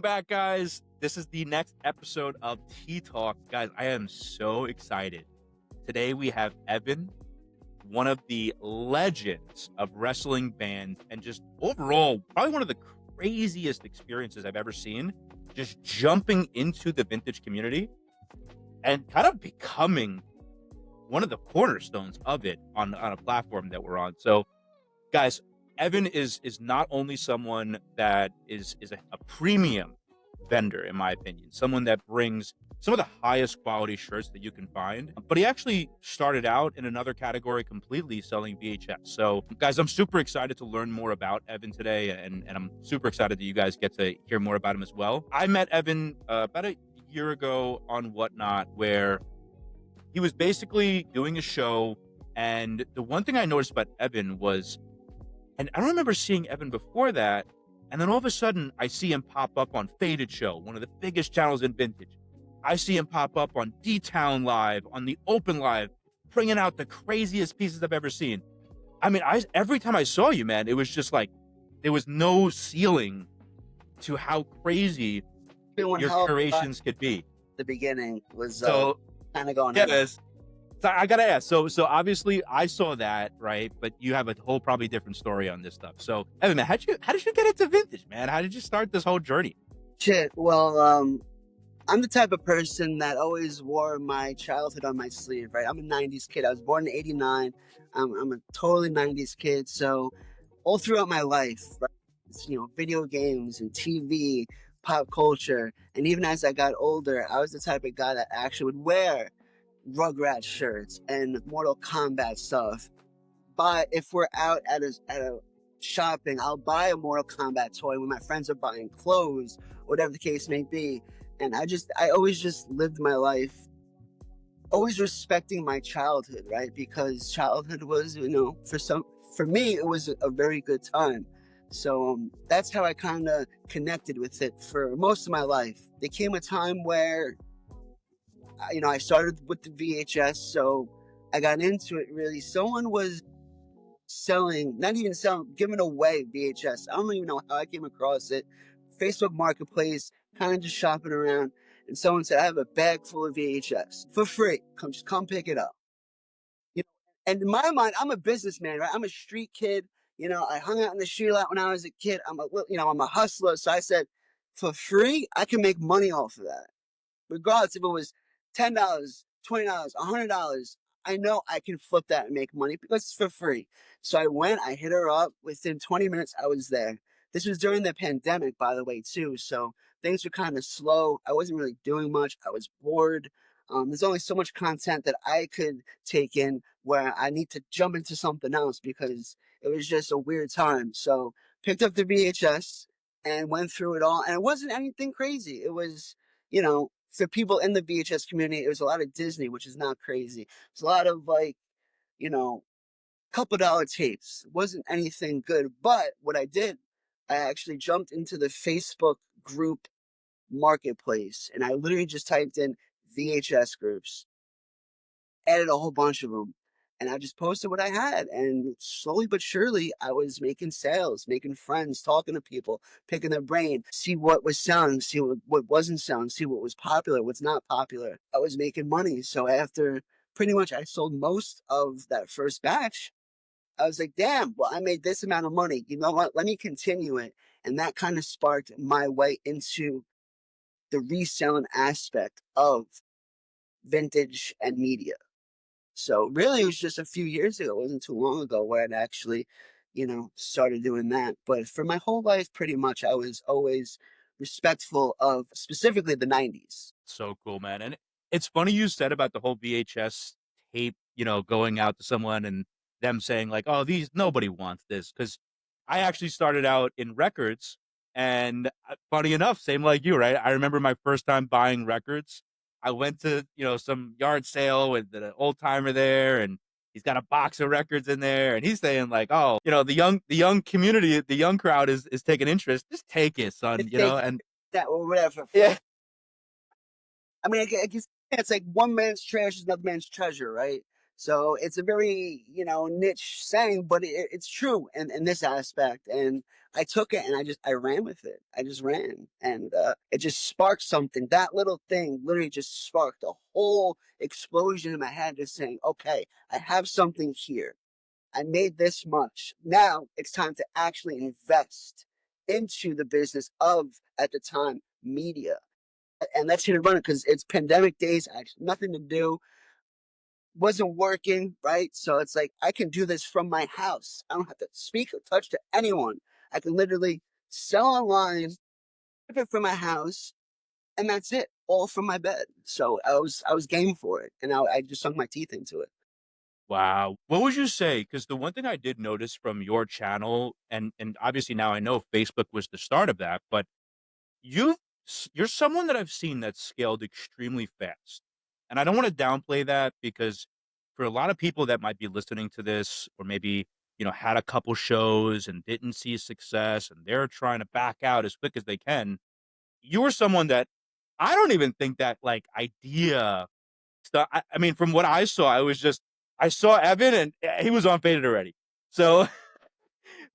back, guys. This is the next episode of Tea Talk. Guys, I am so excited. Today we have Evan, one of the legends of wrestling bands, and just overall, probably one of the craziest experiences I've ever seen. Just jumping into the vintage community and kind of becoming one of the cornerstones of it on a platform that we're on. So, guys, Evan is not only someone that is a premium vendor, in my opinion, someone that brings some of the highest quality shirts that you can find, but he actually started out in another category completely, selling VHS. So, guys, I'm super excited to learn more about Evan today, and I'm super excited that you guys get to hear more about him as well. I met Evan about a year ago on Whatnot, where he was basically doing a show, and the one thing I noticed about Evan was, and I don't remember seeing Evan before that, and then all of a sudden, I see him pop up on Faded Show, one of the biggest channels in vintage. I see him pop up on D-Town Live, on the Open Live, bringing out the craziest pieces I've ever seen. I mean, every time I saw you, man, it was just like, there was no ceiling to how crazy Doing your hell of a lot. curations could be. The beginning was So, kind of going yeah, on. so I gotta ask. So obviously I saw that, right? But you have a whole probably different story on this stuff. So Evan, man, how did you get into vintage, man? How did you start this whole journey? Shit. Well, I'm the type of person that always wore my childhood on my sleeve, right? I'm a 90s kid. I was born in 89. I'm a totally 90s kid. So all throughout my life, right, it's, video games and TV, pop culture. And even as I got older, I was the type of guy that actually would wear Rugrats shirts and Mortal Kombat stuff. But if we're out at a shopping, I'll buy a Mortal Kombat toy when my friends are buying clothes, whatever the case may be. And I always just lived my life always respecting my childhood, right? Because childhood was, for me, it was a very good time. So that's how I kind of connected with it for most of my life. There came a time where, I started with the VHS, so I got into it really. Someone was not even selling, giving away VHS. I don't even know how I came across it. Facebook Marketplace, kind of just shopping around. And someone said, I have a bag full of VHS for free. Come pick it up. And in my mind, I'm a businessman, right? I'm a street kid. I hung out in the street a lot when I was a kid. I'm a hustler. So I said, for free, I can make money off of that. Regardless if it was $10, $20, $100, I know I can flip that and make money because it's for free. So I hit her up. Within 20 minutes, I was there. This was during the pandemic, by the way, too. So things were kind of slow. I wasn't really doing much. I was bored. There's only so much content that I could take in where I need to jump into something else because it was just a weird time. So picked up the VHS and went through it all. And it wasn't anything crazy. It was, for people in the VHS community, it was a lot of Disney, which is not crazy. It's a lot of couple dollar tapes. It wasn't anything good. But what I did, I actually jumped into the Facebook group marketplace and I literally just typed in VHS groups, added a whole bunch of them. And I just posted what I had. And slowly but surely, I was making sales, making friends, talking to people, picking their brain, see what was selling, see what wasn't selling, see what was popular, what's not popular. I was making money. So after pretty much I sold most of that first batch, I was like, damn, well, I made this amount of money. You know what? Let me continue it. And that kind of sparked my way into the reselling aspect of vintage and media. So really, it was just a few years ago. It wasn't too long ago where I'd actually, started doing that. But for my whole life, pretty much, I was always respectful of specifically the 90s. So cool, man. And it's funny you said about the whole VHS tape, going out to someone and them saying like, "Oh, nobody wants this." Because I actually started out in records, and funny enough, same like you, right? I remember my first time buying records. I went to some yard sale with the old timer there, and he's got a box of records in there, and he's saying like, "Oh, the young community, the young crowd is taking interest. Just take it, son." It's take And that or whatever. yeah. I mean, I guess it's like one man's trash is another man's treasure, right? So it's a very, niche saying, but it's true in this aspect. And I took it and I ran with it. I just ran, and it just sparked something. That little thing literally just sparked a whole explosion in my head, just saying, okay, I have something here. I made this much. Now it's time to actually invest into the business of, at the time, media. And let's hit it running because it's pandemic days. I had nothing to do, wasn't working, right? So it's like I can do this from my house. I don't have to speak or touch to anyone. I can literally sell online, ship it from my house, and that's it, all from my bed. So I was game for it, and I just sunk my teeth into it. Wow. What would you say? Because the one thing I did notice from your channel, and obviously now I know Facebook was the start of that, but you you're someone that I've seen that scaled extremely fast. And I don't want to downplay that because for a lot of people that might be listening to this or maybe, had a couple shows and didn't see success and they're trying to back out as quick as they can, you were someone that I don't even think that like idea stuff. I mean, from what I saw, I saw Evan and he was on faded already. So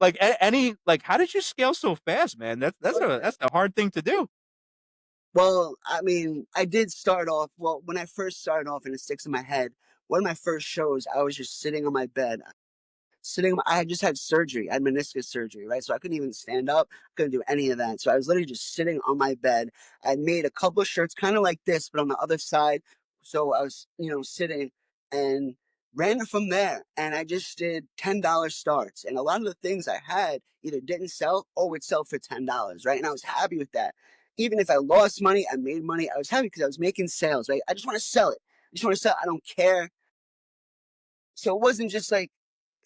like any like how did you scale so fast, man? That's a hard thing to do. Well, I mean, I did start off, well, when I first started off and it sticks in my head, one of my first shows, I was just sitting on my bed. I had just had surgery. I had meniscus surgery, right? So I couldn't even stand up, couldn't do any of that. So I was literally just sitting on my bed. I made a couple of shirts kind of like this, but on the other side. So I was, sitting and ran it from there. And I just did $10 starts. And a lot of the things I had either didn't sell or would sell for $10, right? And I was happy with that. Even if I lost money, I made money. I was happy because I was making sales, right? I just want to sell it. I just want to sell. I don't care. So it wasn't just like,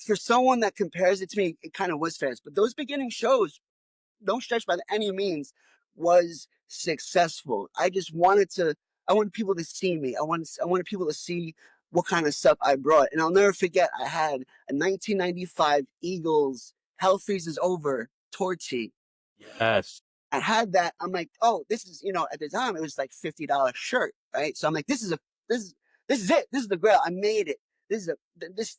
for someone that compares it to me, it kind of was fast. But those beginning shows, don't stretch by any means, was successful. I wanted people to see me. I wanted people to see what kind of stuff I brought. And I'll never forget, I had a 1995 Eagles Hell Freezes Over tour tee. Yes. I had that. I'm like, oh, this is, at the time it was like $50 shirt, right? So I'm like, this is this is it. This is the grail. I made it. This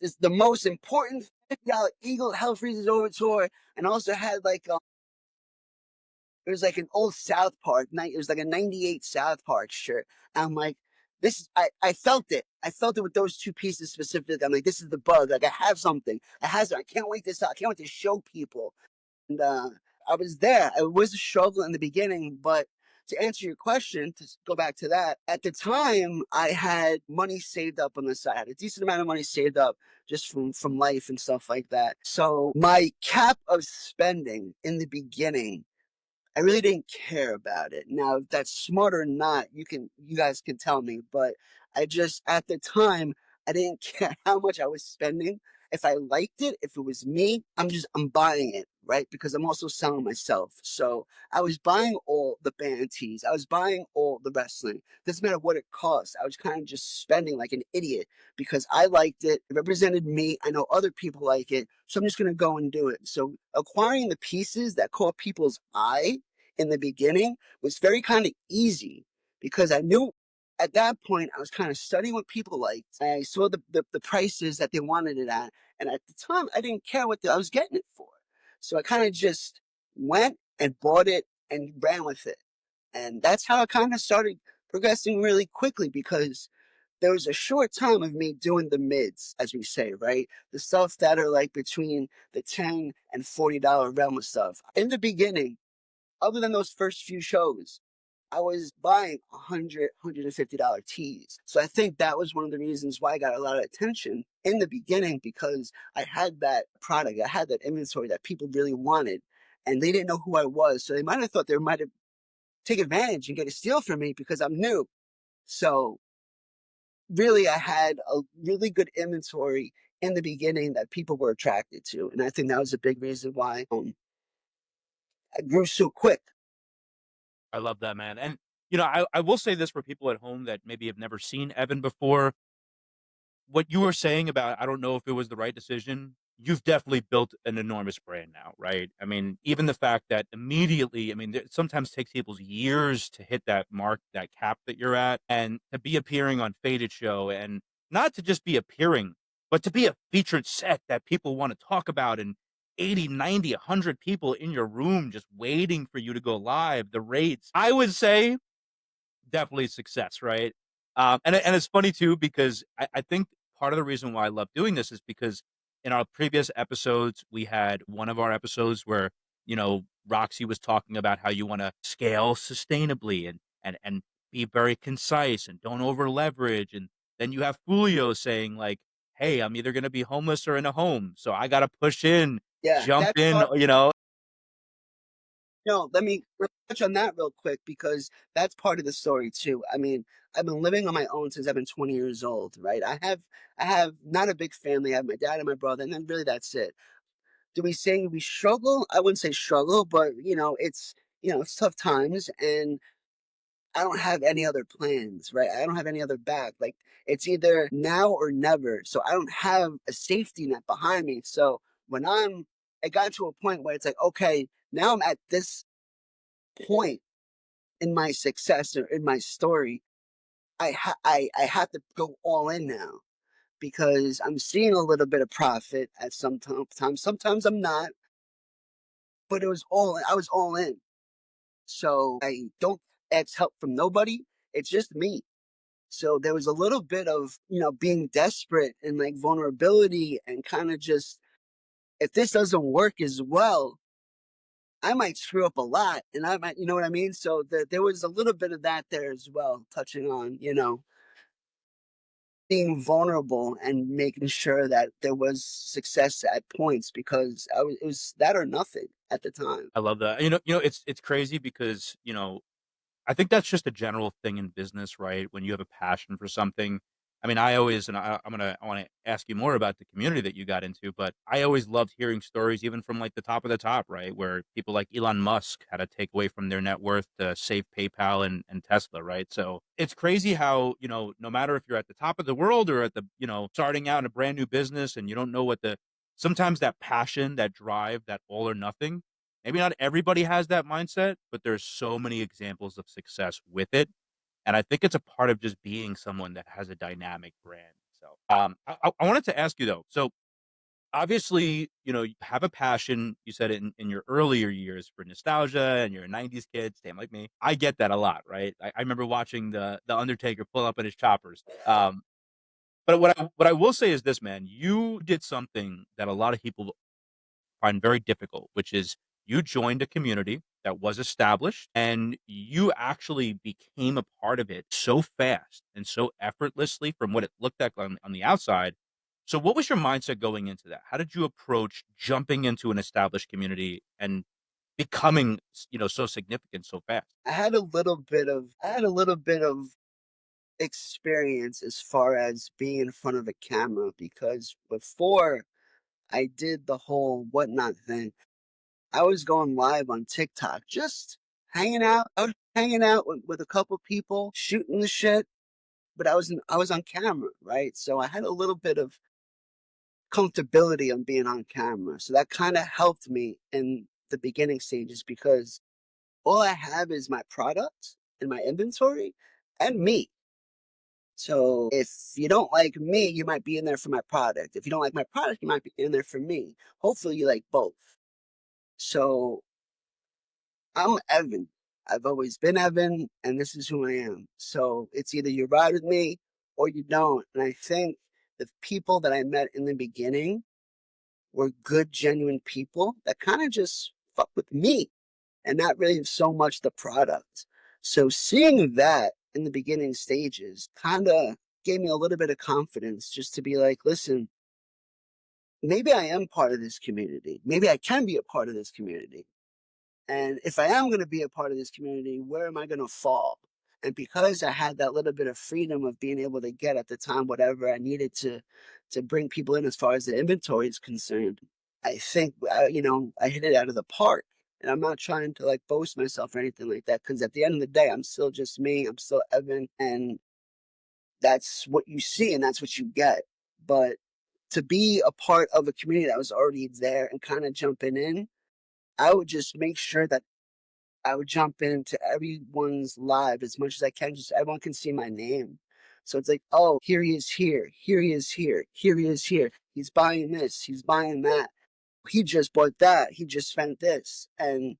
is the most important $50 Eagle Hell Freezes Over tour. And also had like it was like an old South Park night. It was like a '98 South Park shirt. I'm like, I felt it. I felt it with those two pieces specifically. I'm like, this is the bug. Like I have something. I can't wait this out. I can't wait to show people. And I was there. It was a struggle in the beginning, but to answer your question, to go back to that, at the time I had money saved up on the side. I had a decent amount of money saved up just from life and stuff like that. So my cap of spending in the beginning, I really didn't care about it. Now, if that's smart or not, you guys can tell me, but I just at the time I didn't care how much I was spending. If I liked it, if it was me, I'm buying it, right? Because I'm also selling myself. So I was buying all the band tees. I was buying all the wrestling. Doesn't matter what it cost. I was kind of just spending like an idiot because I liked it. It represented me. I know other people like it. So I'm just gonna go and do it. So acquiring the pieces that caught people's eye in the beginning was very kind of easy because I knew at that point I was kind of studying what people liked. I saw the prices that they wanted it at. And at the time, I didn't care what I was getting it for. So I kind of just went and bought it and ran with it. And that's how I kind of started progressing really quickly because there was a short time of me doing the mids, as we say, right? The stuff that are like between the $10 and $40 realm of stuff. In the beginning, other than those first few shows, I was buying $150 tees. So I think that was one of the reasons why I got a lot of attention in the beginning because I had that product, I had that inventory that people really wanted, and they didn't know who I was. So they might have thought they might have take advantage and get a steal from me because I'm new. So really, I had a really good inventory in the beginning that people were attracted to, and I think that was a big reason why I grew so quick. I love that, man. And I will say this for people at home that maybe have never seen Evan before. What you were saying about I don't know if it was the right decision, you've definitely built an enormous brand now, right? I mean, even the fact that immediately, I mean, it sometimes takes people years to hit that mark, that cap that you're at, and to be appearing on Faded Show and not to just be appearing, but to be a featured set that people want to talk about and 80, 90, 100 people in your room just waiting for you to go live, the rates, I would say definitely success, right? And it's funny too because I think part of the reason why I love doing this is because in our previous episodes, we had one of our episodes where Roxy was talking about how you want to scale sustainably and be very concise and don't over leverage, and then you have Fulio saying like, "Hey, I'm either going to be homeless or in a home, so I got to push in, Yeah, jump that's in," part. No, let me touch on that real quick because that's part of the story too. I mean, I've been living on my own since I've been 20 years old, right? I have not a big family. I have my dad and my brother, and then really that's it. Do we say we struggle? I wouldn't say struggle, but it's tough times, and I don't have any other plans, right? I don't have any other back. Like it's either now or never. So I don't have a safety net behind me. So when it got to a point where it's like, okay, now I'm at this point in my success or in my story. I have to go all in now because I'm seeing a little bit of profit at sometimes. Sometimes I'm not, but I was all in. So I don't ask help from nobody. It's just me. So there was a little bit of, being desperate and like vulnerability and kind of just, if this doesn't work as well, I might screw up a lot and I might, you know what I mean? So there was a little bit of that there as well, touching on, being vulnerable and making sure that there was success at points because it was that or nothing at the time. I love that. It's crazy because I think that's just a general thing in business, right? When you have a passion for something. I mean, I always, and I want to ask you more about the community that you got into, but I always loved hearing stories, even from like the top of the top, right? Where people like Elon Musk had to take away from their net worth to save PayPal and Tesla, right? So it's crazy how, no matter if you're at the top of the world or at the, starting out in a brand new business and you don't know sometimes that passion, that drive, that all or nothing. Maybe not everybody has that mindset, but there's so many examples of success with it. And I think it's a part of just being someone that has a dynamic brand. So, I wanted to ask you though. So, obviously, you have a passion. You said it in your earlier years for nostalgia, and you're a '90s kid, same like me. I get that a lot, right? I remember watching the Undertaker pull up in his choppers. But what I will say is this, man. You did something that a lot of people find very difficult, which is you joined a community that was established and you actually became a part of it so fast and so effortlessly from what it looked like on the outside. So, what was your mindset going into that? How did you approach jumping into an established community and becoming, so significant so fast? I had a little bit of experience as far as being in front of a camera because before I did the whole whatnot thing, I was going live on TikTok, just hanging out. I was hanging out with a couple people, shooting the shit, but I was on camera, right? So I had a little bit of comfortability on being on camera. So that kind of helped me in the beginning stages because all I have is my product and my inventory and me. So if you don't like me, you might be in there for my product. If you don't like my product, you might be in there for me. Hopefully you like both. So I'm Evan. I've always been Evan, and this is who I am. So it's either you ride with me or you don't. And I think the people that I met in the beginning were good, genuine people that kind of just fuck with me and not really so much the product. So seeing that in the beginning stages kind of gave me a little bit of confidence just to be like, listen, maybe I am part of this community. Maybe I can be a part of this community. And if I am going to be a part of this community, where am I going to fall? And because I had that little bit of freedom of being able to get at the time whatever I needed to bring people in as far as the inventory is concerned, I think I hit it out of the park. And I'm not trying to like boast myself or anything like that because at the end of the day, I'm still just me. I'm still Evan, and that's what you see and that's what you get. But to be a part of a community that was already there and kind of jumping in, I would just make sure that I would jump into everyone's live as much as I can, just so everyone can see my name. So it's like, oh, here he is here, here he is here, here he is here. He's buying this, he's buying that. He just bought that, he just spent this. And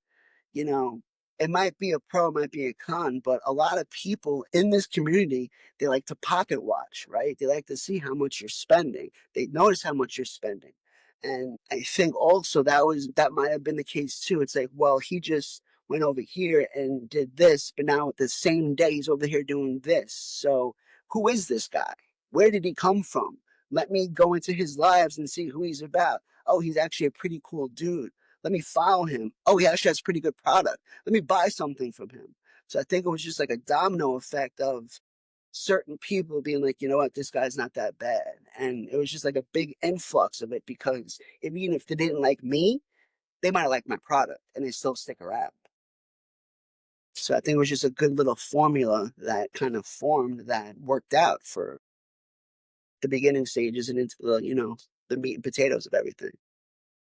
you know, it might be a pro, it might be a con, but a lot of people in this community, they like to pocket watch, right? They like to see how much you're spending. They notice how much you're spending. And I think also that might have been the case too. It's like, well, he just went over here and did this, but now the same day he's over here doing this. So who is this guy? Where did he come from? Let me go into his lives and see who he's about. Oh, he's actually a pretty cool dude. Let me follow him. Oh, he actually has pretty good product. Let me buy something from him. So I think it was just like a domino effect of certain people being like, you know what, this guy's not that bad. And it was just like a big influx of it because even if they didn't like me, they might have liked my product and they still stick around. So I think it was just a good little formula that kind of formed that worked out for the beginning stages and into the, the meat and potatoes of everything.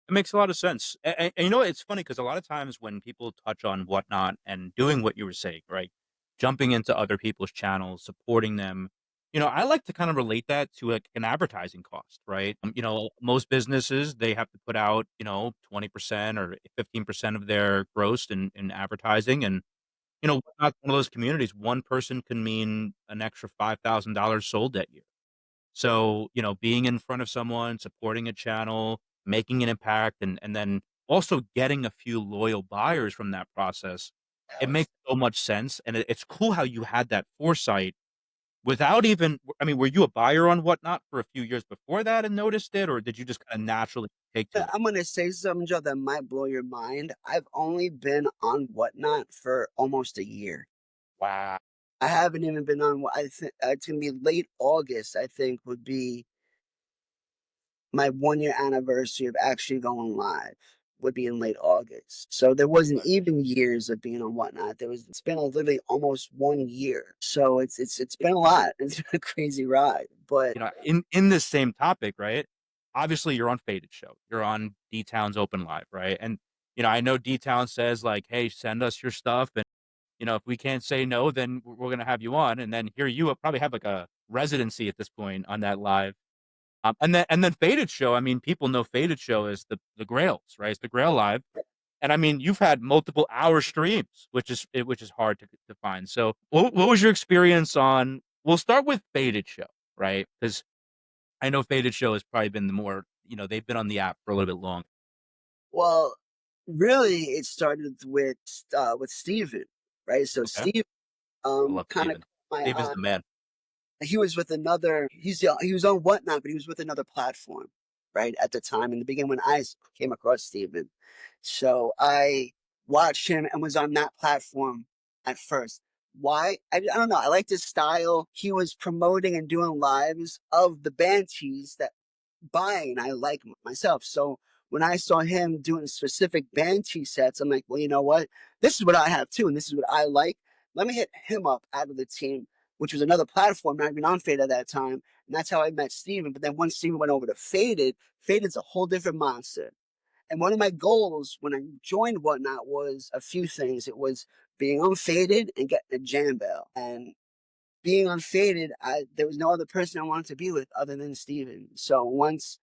It makes a lot of sense. And you know, it's funny because a lot of times when people touch on whatnot and doing what you were saying, right? Jumping into other people's channels, supporting them, I like to kind of relate that to like an advertising cost, right? Most businesses, they have to put out, 20% or 15% of their gross in advertising. And, Whatnot's one of those communities, one person can mean an extra $5,000 sold that year. So, being in front of someone, supporting a channel, making an impact, and then also getting a few loyal buyers from that process, it Yes. makes so much sense, and it's cool how you had that foresight without even I mean, were you a buyer on Whatnot for a few years before that and noticed it, or did you just kinda naturally take to it? I'm gonna say something, Joe, that might blow your mind. I've only been on Whatnot for almost a year. Wow. I haven't even been on. I think it's gonna be late August. I think would be my 1 year anniversary of actually going live. Would be in late August. So there wasn't even years of being on Whatnot. It's been literally almost 1 year. So it's been a lot. It's been a crazy ride. But In this same topic, right? Obviously, you're on Faded Show. You're on D Town's Open Live, right? And, I know D Town says like, "Hey, send us your stuff, and, if we can't say no, then we're gonna have you on." And then here you probably have like a residency at this point on that live. And then Faded Show, I mean, people know Faded Show is the Grails, right? It's the Grail Live. And I mean, you've had multiple hour streams, which is hard to find. So what was your experience on we'll start with Faded Show, right? Because I know Faded Show has probably been the more, they've been on the app for a little bit long. well, really, it started with Steven, right? So Okay. Steve I love kind of Steven. caught my Steven's eye. the man. He was with another. He was on Whatnot, but he was with another platform, right at the time in the beginning when came across Steven. So I watched him and was on that platform at first. Why? I don't know. I liked his style. He was promoting and doing lives of the Banshees that buying I like myself. So when I saw him doing specific Banshee sets, I'm like, well, you know what? This is what I have too, and this is what I like. Let me hit him up out of the team, which was another platform, not even on Fade at that time. And that's how I met Steven. But then once Steven went over to Faded's a whole different monster. And one of my goals when I joined Whatnot was a few things. It was being unfaded and getting a jam bell. And being unfaded, there was no other person I wanted to be with other than Steven. So once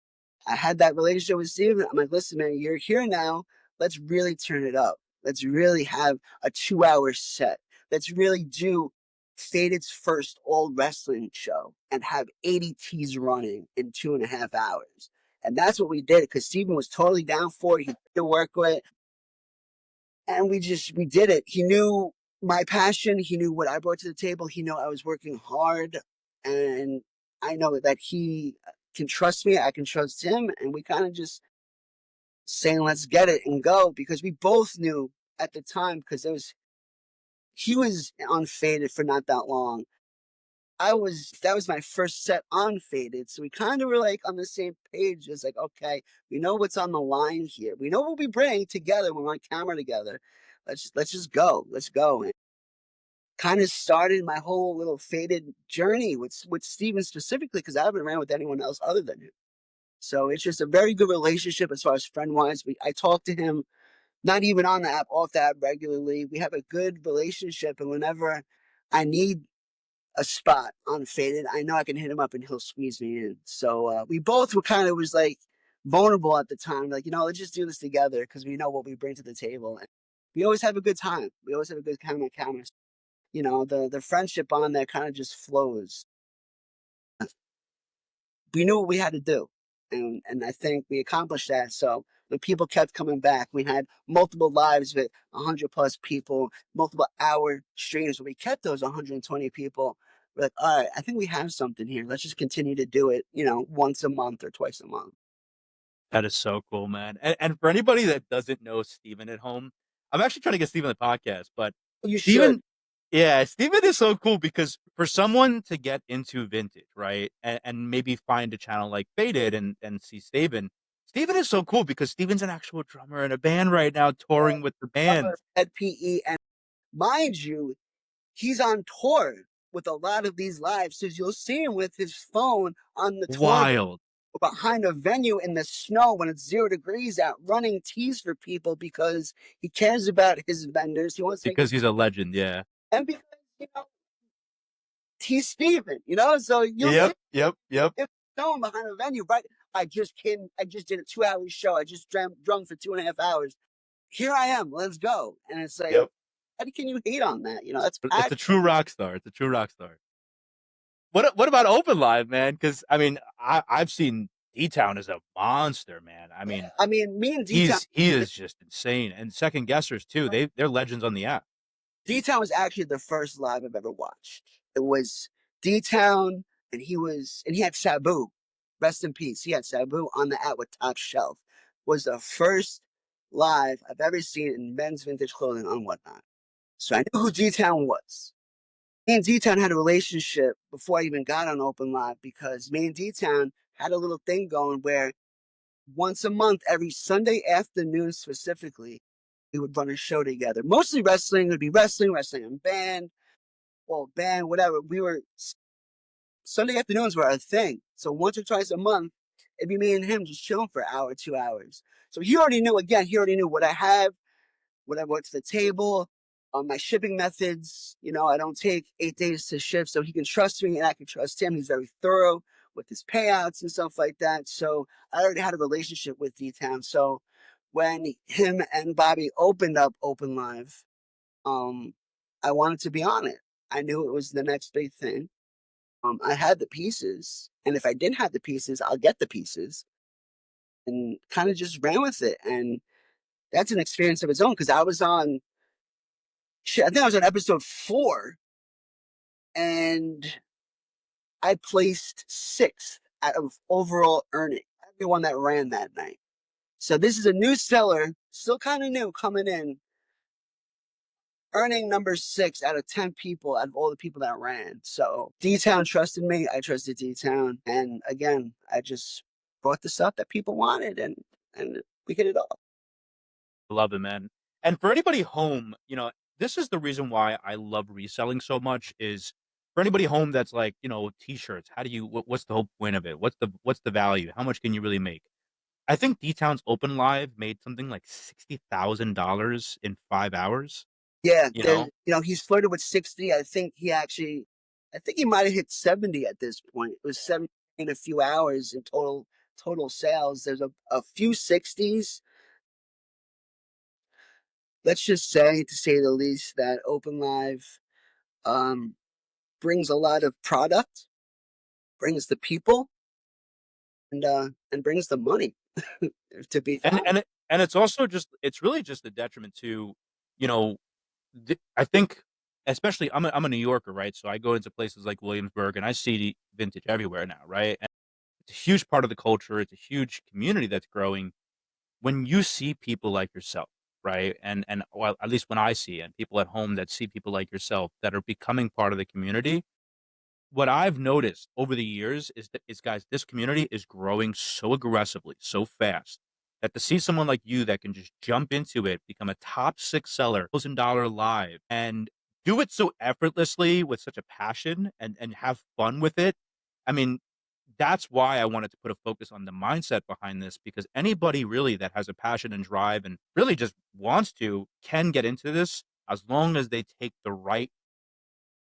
I had that relationship with Steven, I'm like, listen, man, you're here now. Let's really turn it up. Let's really have a 2 hour set. Let's really do Faded's first all wrestling show and have 80 T's running in 2.5 hours. And that's what we did because Steven was totally down for it. He to work with. And we did it. He knew my passion. He knew what I brought to the table. He knew I was working hard. And I know that he can trust me. I can trust him. And we kind of just saying, let's get it and go because we both knew at the time because he was unfaded for not that long. That was my first set on Faded. So we kind of were like on the same page. It's like, okay, we know what's on the line here. We know what we bring together when we're on camera together. Let's just go. Let's go. And kind of started my whole little Faded journey with Steven specifically because I haven't ran with anyone else other than him. So it's just a very good relationship as far as friend wise. I talk to him not even on the app, off the app regularly. We have a good relationship, and whenever I need a spot on Faded, I know I can hit him up and he'll squeeze me in. So we both were kind of was like vulnerable at the time, like, let's just do this together because we know what we bring to the table. And we always have a good time. We always have a good kind of encounter. The friendship on there kind of just flows. We knew what we had to do, and I think we accomplished that. So when people kept coming back, we had multiple lives with 100+ people, multiple hour streams. Where we kept those 120 people. We're like, all right, I think we have something here. Let's just continue to do it, once a month or twice a month. That is so cool, man. And for anybody that doesn't know Steven at home, I'm actually trying to get Steven on the podcast, but You should. Steven, yeah, Steven is so cool because for someone to get into vintage, right, and maybe find a channel like Faded and see Steven is so cool because Steven's an actual drummer in a band right now, touring with the band. At PE, and mind you, he's on tour with a lot of these lives. So you'll see him with his phone on the tour Wild. behind a venue in the snow when it's 0 degrees out, running teas for people because he cares about his vendors. He wants to, Because he's a legend, yeah. and because you know he's Steven, So you'll see Yep. him snowing behind a venue, right? I just came. I just did a 2 hour show. I just drummed for 2.5 hours. Here I am. Let's go. And it's like, Yep. how can you hate on that? That's It's a passion. true rock star. It's a true rock star. What about Open Live, man? Because I mean, I've seen D Town as a monster, man. I mean, I mean, me and D Town. he is just insane. And Second Guessers too. They're legends on the app. D Town was actually the first live I've ever watched. It was D Town, and he had Sabu, rest in peace. He had Sabu on the app with Top Shelf. Was the first live I've ever seen in men's vintage clothing on Whatnot. So I knew who D Town was. Me and D Town had a relationship before I even got on Open Live because me and D Town had a little thing going where once a month, every Sunday afternoon specifically, we would run a show together. Mostly wrestling. It would be wrestling and band, well, band, whatever. Sunday afternoons were our thing. So once or twice a month, it'd be me and him just chilling for an hour, 2 hours. So he already knew, again, what I have, what I brought to the table, my shipping methods. I don't take 8 days to ship, so he can trust me and I can trust him. He's very thorough with his payouts and stuff like that. So I already had a relationship with D-Town. So when him and Bobby opened up Open Live, I wanted to be on it. I knew it was the next big thing. I had the pieces, and if I didn't have the pieces, I'll get the pieces, and kind of just ran with it. And that's an experience of its own because I was on, shit, I think I was on episode 4, and I placed 6th out of overall earning. Everyone that ran that night. So this is a new seller, still kind of new, coming in, earning number 6 out of 10 people out of all the people that ran. So D-Town trusted me. I trusted D-Town. And again, I just brought the stuff that people wanted, and we hit it off. Love it, man. And for anybody home, this is the reason why I love reselling so much. Is for anybody home that's like, t-shirts. How do you? What's the whole point of it? What's the value? How much can you really make? I think D Town's Open Live made something like $60,000 in 5 hours. Yeah, You know, he's flirted with 60. I think he might have hit 70 at this point. It was 70 in a few hours in total sales. There's a few 60s. Let's just say, to say the least, that Open Live um, brings a lot of product, brings the people, and brings the money. To be and fine. and it, and it's also it's really just a detriment to, you know, I think, especially I'm a New Yorker, right? So I go into places like Williamsburg and I see vintage everywhere now, right? And it's a huge part of the culture. It's a huge community that's growing. When you see people like yourself, right? And well, at least when I see, and people at home that see people like yourself that are becoming part of the community, what I've noticed over the years is guys, this community is growing so aggressively, so fast, that to see someone like you that can just jump into it, become a top 6 seller, $1,000 live, and do it so effortlessly with such a passion and have fun with it. I mean, that's why I wanted to put a focus on the mindset behind this, because anybody really that has a passion and drive and really just wants to can get into this as long as they take the right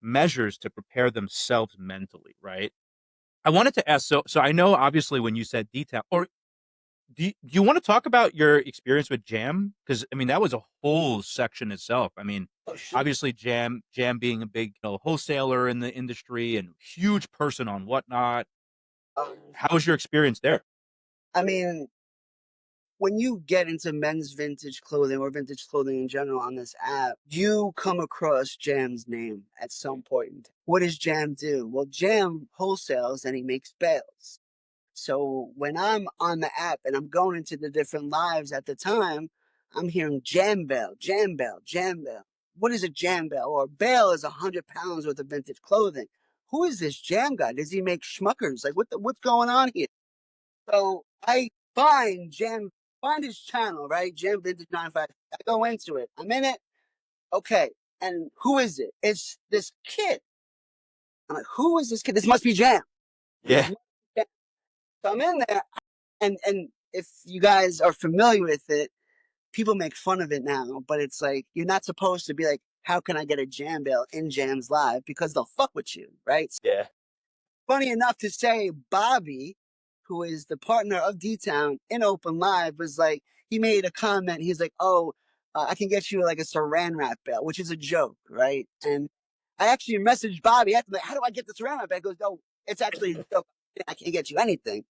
measures to prepare themselves mentally, right? I wanted to ask, so I know obviously when you said detail, or do you want to talk about your experience with Jam? Because I mean that was a whole section itself. I mean, Oh, sure. obviously Jam being a big wholesaler in the industry and huge person on Whatnot. Um, How was your experience there? I mean, when you get into men's vintage clothing or vintage clothing in general on this app, you come across Jam's name at some point. What does Jam do? Well, Jam wholesales and he makes bales. So when I'm on the app and I'm going into the different lives at the time, I'm hearing jam bale, jam bale, jam bale. What is a jam bale? Or bale is 100 pounds worth of vintage clothing. Who is this jam guy? Does he make schmuckers? Like what's going on here? So I find his channel, right? Jam Vintage 95. I go into it. I'm in it. Okay. And who is it? It's this kid. I'm like, who is this kid? This must be Jam. Yeah, So I'm in there, and if you guys are familiar with it, people make fun of it now, but it's like you're not supposed to be like, how can I get a jam bale in Jams Live? Because they'll fuck with you, right? yeah, Funny enough to say, Bobby, who is the partner of D Town in Open Live, was like, he made a comment. He's like, oh, I can get you like a saran wrap bale, which is a joke, right? And I actually messaged Bobby after, like, how do I get the saran wrap bale? He goes, no, it's actually a joke. I can't get you anything.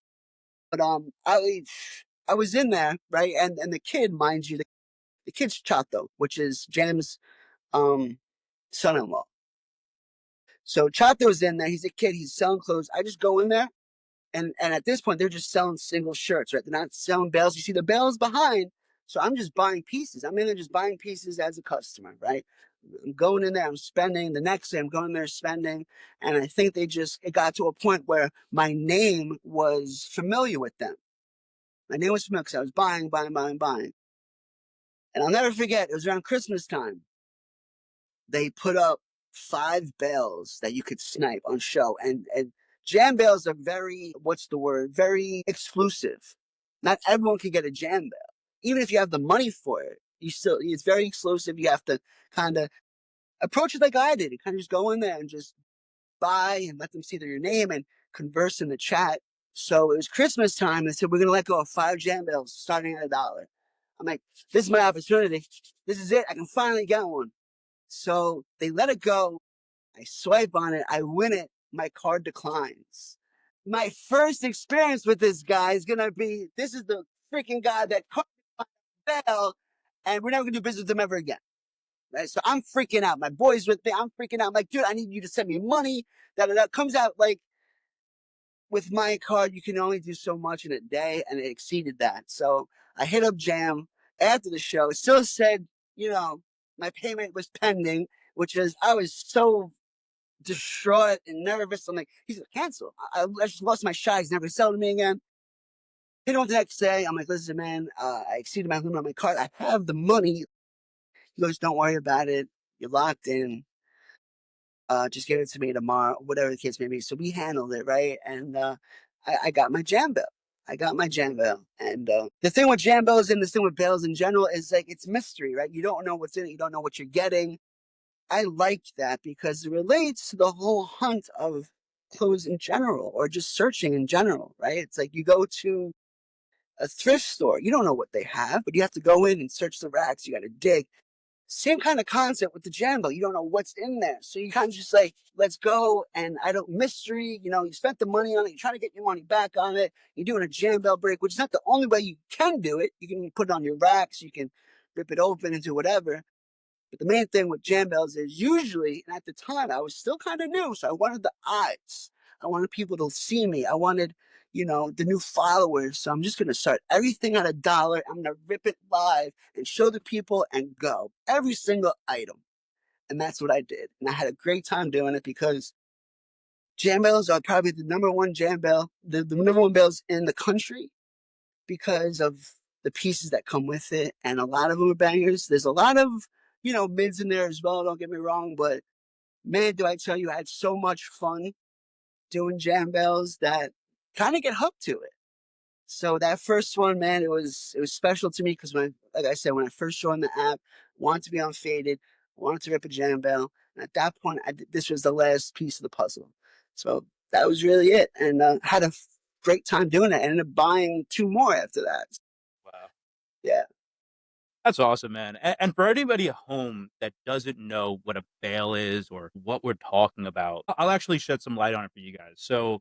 But I was in there, right? And the kid, mind you, the kid's Chato, which is Jam's um son-in-law. So Chato's in there. He's a kid. He's selling clothes. I just go in there, and at this point, they're just selling single shirts, right? They're not selling bales. You see the bales behind. So I'm just buying pieces. I'm in there just buying pieces as a customer, right? I'm going in there. I'm spending. The next day, I'm going there spending, and I think it got to a point where my name was familiar with them. My name was familiar because I was buying, buying, buying, buying. And I'll never forget, it was around Christmas time. They put up 5 bales that you could snipe on show. And jam bales are very, what's the word? Very exclusive. Not everyone can get a jam bale. Even if you have the money for it, it's very exclusive. You have to kind of approach it like I did. You kind of just go in there and just buy and let them see their name and converse in the chat. So it was Christmas time. They said, we're going to let go of 5 jam bales starting at $1. I'm like, this is my opportunity. This is it. I can finally get one. So they let it go. I swipe on it. I win it. My card declines. My first experience with this guy is going to be this is the freaking guy that card fell, and we're never going to do business with him ever again. Right? So I'm freaking out. My boy's with me. I'm freaking out. I'm like, dude, I need you to send me money. That comes out like with my card, you can only do so much in a day, and it exceeded that. So I hit up Jam after the show. It still said, my payment was pending, which is I was so distraught and nervous. I'm like, he's gonna cancel. I just lost my shot. He's never gonna sell to me again. Hit him the next day. I'm like, listen, man, I exceeded my limit on my card. I have the money. He goes, don't worry about it. You're locked in. Just give it to me tomorrow, whatever the case may be. So we handled it, right? And I got my jam bell. I got my jam bell. And the thing with jam bells and the thing with bells in general is like it's mystery, right? You don't know what's in it. You don't know what you're getting. I like that because it relates to the whole hunt of clothes in general or just searching in general, right? It's like you go to a thrift store, you don't know what they have, but you have to go in and search the racks. You got to dig. Same kind of concept with the jam. You don't know what's in there. So you kind of just like, let's go. And I don't mystery, you spent the money on it. You're trying to get your money back on it. You're doing a jam bell break, which is not the only way you can do it. You can put it on your racks. You can rip it open and do whatever. But the main thing with jam bells is usually, and at the time I was still kind of new, so I wanted the eyes. I wanted people to see me. I wanted, the new followers. So I'm just gonna start everything at $1. I'm gonna rip it live and show the people and go. Every single item. And that's what I did. And I had a great time doing it because jam bells are probably the number one jam bell, the number one bells in the country because of the pieces that come with it, and a lot of them are bangers. There's a lot of mids in there as well. Don't get me wrong, but man, do I tell you, I had so much fun doing jam bells that kind of get hooked to it. So that first one, man, it was special to me because like I said, when I first joined the app, wanted to be on Faded, I wanted to rip a jam bale. And at that point, this was the last piece of the puzzle. So that was really it. And had a great time doing it. I ended up buying two more after that. Wow. Yeah. That's awesome, man. And for anybody at home that doesn't know what a bale is or what we're talking about, I'll actually shed some light on it for you guys. So,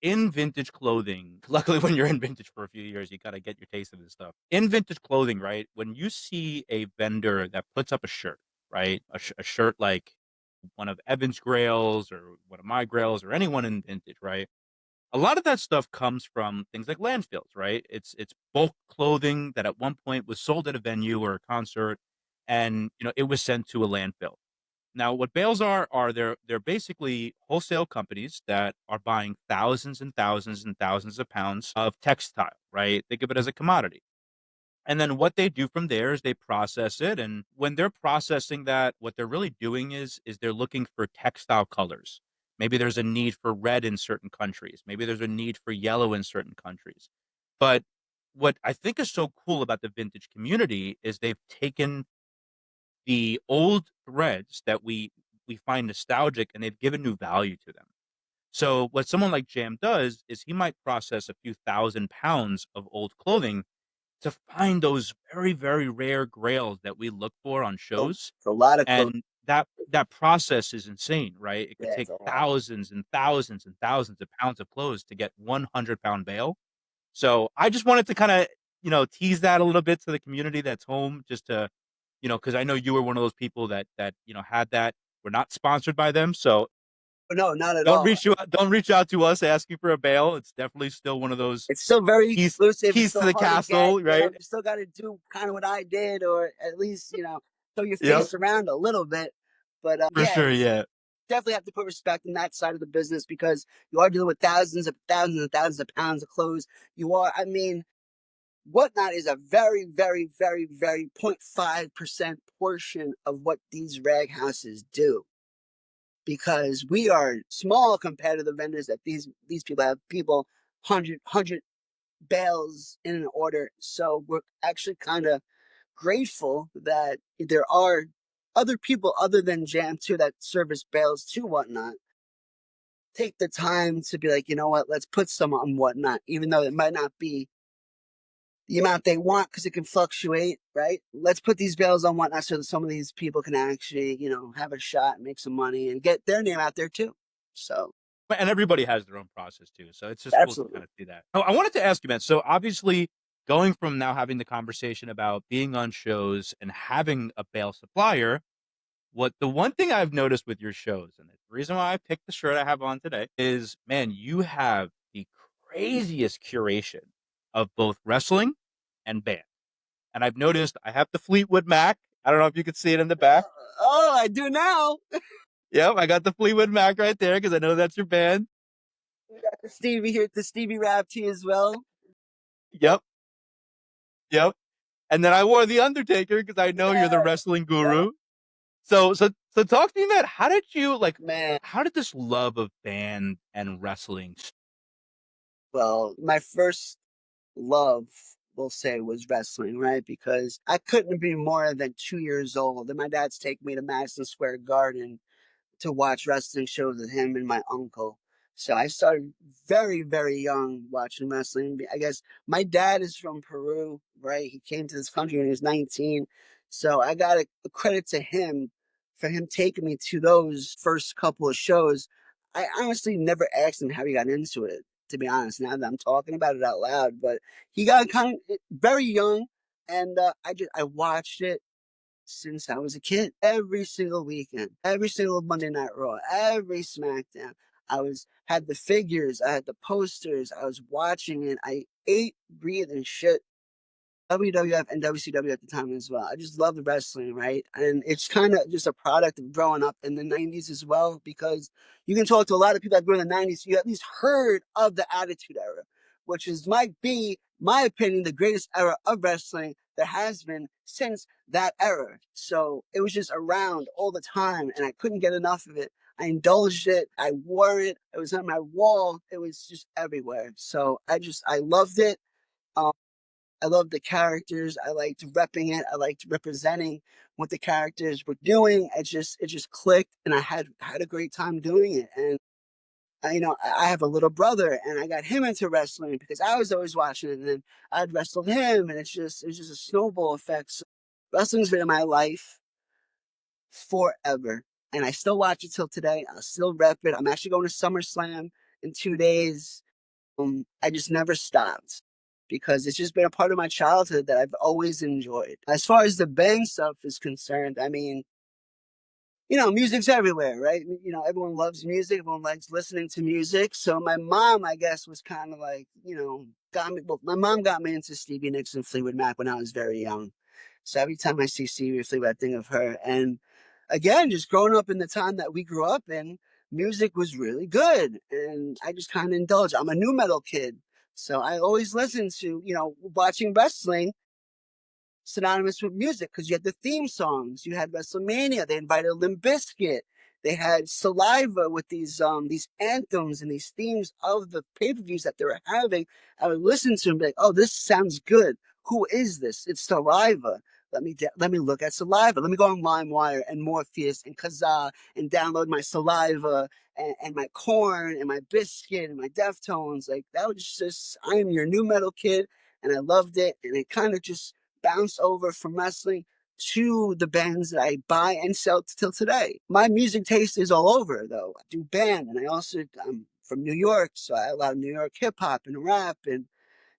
in vintage clothing, luckily, when you're in vintage for a few years, you got to get your taste of this stuff. In vintage clothing, right? When you see a vendor that puts up a shirt, right? A shirt like one of Evan's grails or one of my grails or anyone in vintage, right? A lot of that stuff comes from things like landfills, right? It's bulk clothing that at one point was sold at a venue or a concert, and it was sent to a landfill. Now, what bales are they're basically wholesale companies that are buying thousands and thousands and thousands of pounds of textile, right? Think of it as a commodity. And then what they do from there is they process it. And when they're processing that, what they're really doing is they're looking for textile colors. Maybe there's a need for red in certain countries. Maybe there's a need for yellow in certain countries. But what I think is so cool about the vintage community is they've taken the old threads that we find nostalgic and they've given new value to them. So what someone like Jam does is he might process a few thousand pounds of old clothing to find those very, very rare grails that we look for on So shows, it's a lot of clothes. and that process is insane, right? It could Yeah, it's take a lot. thousands and thousands and thousands of pounds of clothes to get 100-pound bale. So I just wanted to kinda, tease that a little bit to the community that's home just to, because I know you were one of those people that had that. We're not sponsored by them, so But no, not at all. don't reach out to us asking for a bale. It's definitely still one of those It's still very keys exclusive. It's keys to still the hard to get. castle, right? You still got to do kind of what I did, or at least throw your Yep. face around a little bit. But For yeah, sure, yeah. definitely have to put respect in that side of the business because you are dealing with thousands of thousands and thousands of pounds of clothes. You are, I mean, whatnot is a very, very, very, very 0.5% portion of what these rag houses do because we are small compared to the vendors that these people have. People 100 bales in an order, so we're actually kind of grateful that there are other people other than Jam 2 that service bales to Whatnot. Take the time to be like, you know what, let's put some on Whatnot, even though it might not be the amount they want because it can fluctuate, right? Let's put these bales on Whatnot so that some of these people can actually, have a shot, make some money, and get their name out there too. So, And everybody has their own process too. So it's just cool to absolutely. kind of see that. Oh, I wanted to ask you, man. So obviously, going from now having the conversation about being on shows and having a bail supplier, what the one thing I've noticed with your shows, and the reason why I picked the shirt I have on today, is man, you have the craziest curation of both wrestling and band. And I've noticed I have the Fleetwood Mac. I don't know if you can see it in the back. Oh, I do now. Yep, I got the Fleetwood Mac right there because I know that's your band. We got the Stevie here, the Stevie Rap tee as well. Yep, yep. And then I wore the Undertaker because I know you're the Yeah, wrestling yeah, guru. So talk to me, man. How did you like? man. How did this love of band and wrestling? Well, my first love, we'll say, was wrestling, right? Because I couldn't be more than 2 years old, and my dad's taking me to Madison Square Garden to watch wrestling shows with him and my uncle. So I started very, very young watching wrestling. I guess my dad is from Peru, right? He came to this country when he was 19. So I got a credit to him for him taking me to those first couple of shows. I honestly never asked him how he got into it, to be honest, now that I'm talking about it out loud. But he got kind of very young, and I watched it since I was a kid. Every single weekend, every single Monday Night Raw, every SmackDown. I was had the figures, I had the posters, I was watching it. I ate, breathed, and shit WWF and WCW at the time as well. I just loved wrestling, right? And it's kind of just a product of growing up in the 90s as well, because you can talk to a lot of people that grew in the 90s. You at least heard of the Attitude Era, which might be, my opinion, the greatest era of wrestling there has been since that era. So it was just around all the time, and I couldn't get enough of it. I indulged it. I wore it. It was on my wall. It was just everywhere. So I loved it. I loved the characters. I liked repping it. I liked representing what the characters were doing. It just clicked, and I had a great time doing it. And I have a little brother, and I got him into wrestling because I was always watching it, and then I'd wrestled him, and it's just a snowball effect. So wrestling's been in my life forever, and I still watch it till today. I still rep it. I'm actually going to SummerSlam in 2 days. I just never stopped because it's just been a part of my childhood that I've always enjoyed. As far as the band stuff is concerned, I mean, music's everywhere, right? Everyone loves music. Everyone likes listening to music. So my mom, I guess, was kind of like, got me. Well, my mom got me into Stevie Nicks and Fleetwood Mac when I was very young. So every time I see Stevie or Fleetwood, I think of her. And again, just growing up in the time that we grew up in, music was really good, and I just kind of indulged. I'm a new metal kid, so I always listened to, watching wrestling synonymous with music because you had the theme songs. You had WrestleMania. They invited Limp Bizkit. They had Saliva with these anthems and these themes of the pay per views that they were having. I would listen to them and be like, "Oh, this sounds good. Who is this? It's Saliva. Let me look at Saliva. Let me go on LimeWire and Morpheus and Kazaa and download my Saliva and my Corn and my Biscuit and my Deftones. Like that was just I am your new metal kid, and I loved it. And it kind of just bounce over from wrestling to the bands that I buy and sell till today. My music taste is all over though. I do band, and I'm from New York, so I love New York hip hop and rap and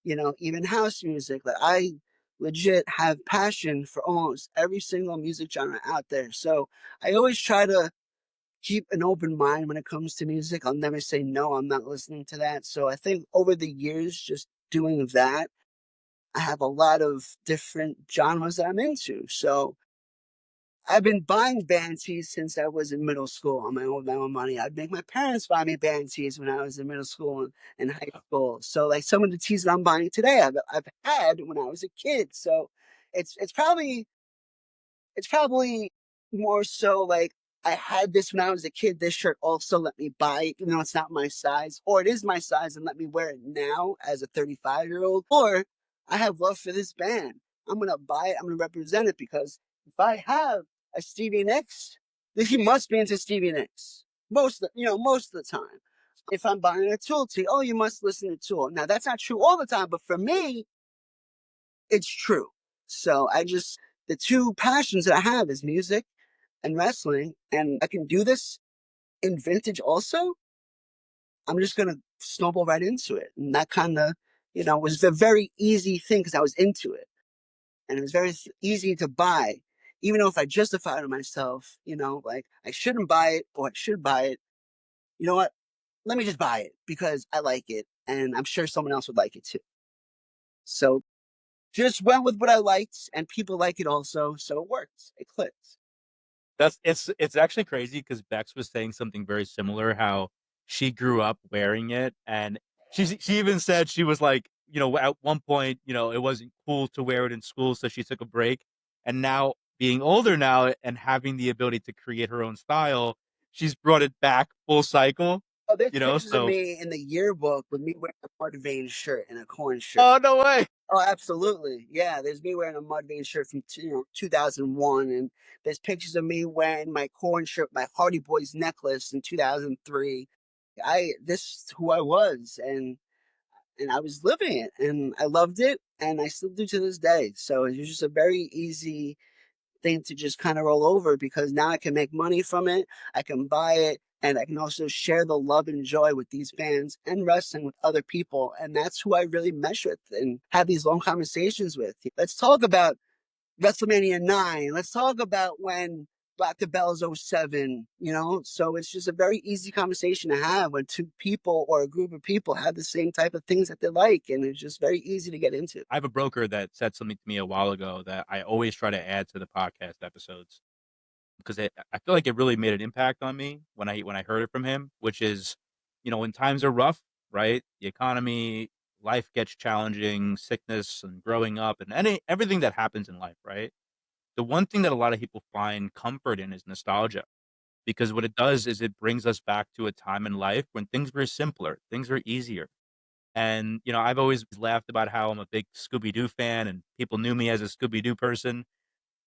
even house music. Like I legit have passion for almost every single music genre out there. So I always try to keep an open mind when it comes to music. I'll never say no, I'm not listening to that. So I think over the years, just doing that, I have a lot of different genres that I'm into. So I've been buying band tees since I was in middle school on my own money. I'd make my parents buy me band tees when I was in middle school and high school. So like some of the tees that I'm buying today, I've had when I was a kid. So it's it's probably it's probably more so like I had this when I was a kid. This shirt also let me buy it, even though it's not my size, or it is my size and let me wear it now as a 35-year-old. Or I have love for this band. I'm gonna buy it. I'm gonna represent it because if I have a Stevie Nicks, then he must be into Stevie Nicks. Most of the time. If I'm buying a Tool tee, oh, you must listen to Tool. Now that's not true all the time, but for me, it's true. So the two passions that I have is music and wrestling, and I can do this in vintage also. I'm just gonna snowball right into it, and that kind of, was a very easy thing because I was into it, and it was very easy to buy, even though if I justify to myself, like I shouldn't buy it or I should buy it. You know what? Let me just buy it because I like it, and I'm sure someone else would like it too. So just went with what I liked, and people like it also, so it worked. It clicked. It's actually crazy because Bex was saying something very similar, how she grew up wearing it, and she even said she was like, at one point, it wasn't cool to wear it in school, so she took a break, and now being older now and having the ability to create her own style, she's brought it back full cycle, Oh, there's pictures of so me in the yearbook with me wearing a Mudvayne shirt and a Corn shirt. oh, no way. Oh, absolutely. Yeah, there's me wearing a Mudvayne shirt from 2001, and there's pictures of me wearing my Corn shirt, my Hardy Boys necklace in 2003. This is who I was, and I was living it, and I loved it, and I still do to this day. So it was just a very easy thing to just kind of roll over because now I can make money from it. I can buy it, and I can also share the love and joy with these fans and wrestling with other people. And that's who I really mesh with and have these long conversations with. Let's talk about WrestleMania 9. Let's talk about when Black the Bells '07, So it's just a very easy conversation to have when two people or a group of people have the same type of things that they like. And it's just very easy to get into. I have a broker that said something to me a while ago that I always try to add to the podcast episodes because I feel like it really made an impact on me when I heard it from him, which is, when times are rough, right? The economy, life gets challenging, sickness and growing up and everything that happens in life, right? The one thing that a lot of people find comfort in is nostalgia because what it does is it brings us back to a time in life when things were simpler, things were easier. And, I've always laughed about how I'm a big Scooby Doo fan and people knew me as a Scooby Doo person.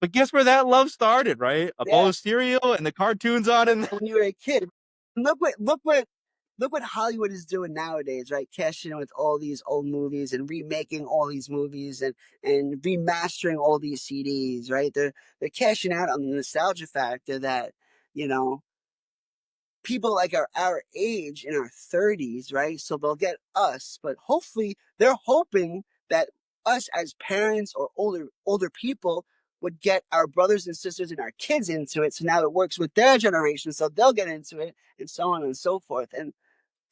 But guess where that love started, right? A bowl Yeah, of cereal and the cartoons on it. when you were a kid. Look what Hollywood is doing nowadays, right? Cashing in with all these old movies and remaking all these movies and remastering all these CDs, right? They're cashing out on the nostalgia factor that, you know, people like our age in our 30s, right? So they'll get us, but hopefully they're hoping that us as parents or older people would get our brothers and sisters and our kids into it. So now it works with their generation, so they'll get into it, and so on and so forth. And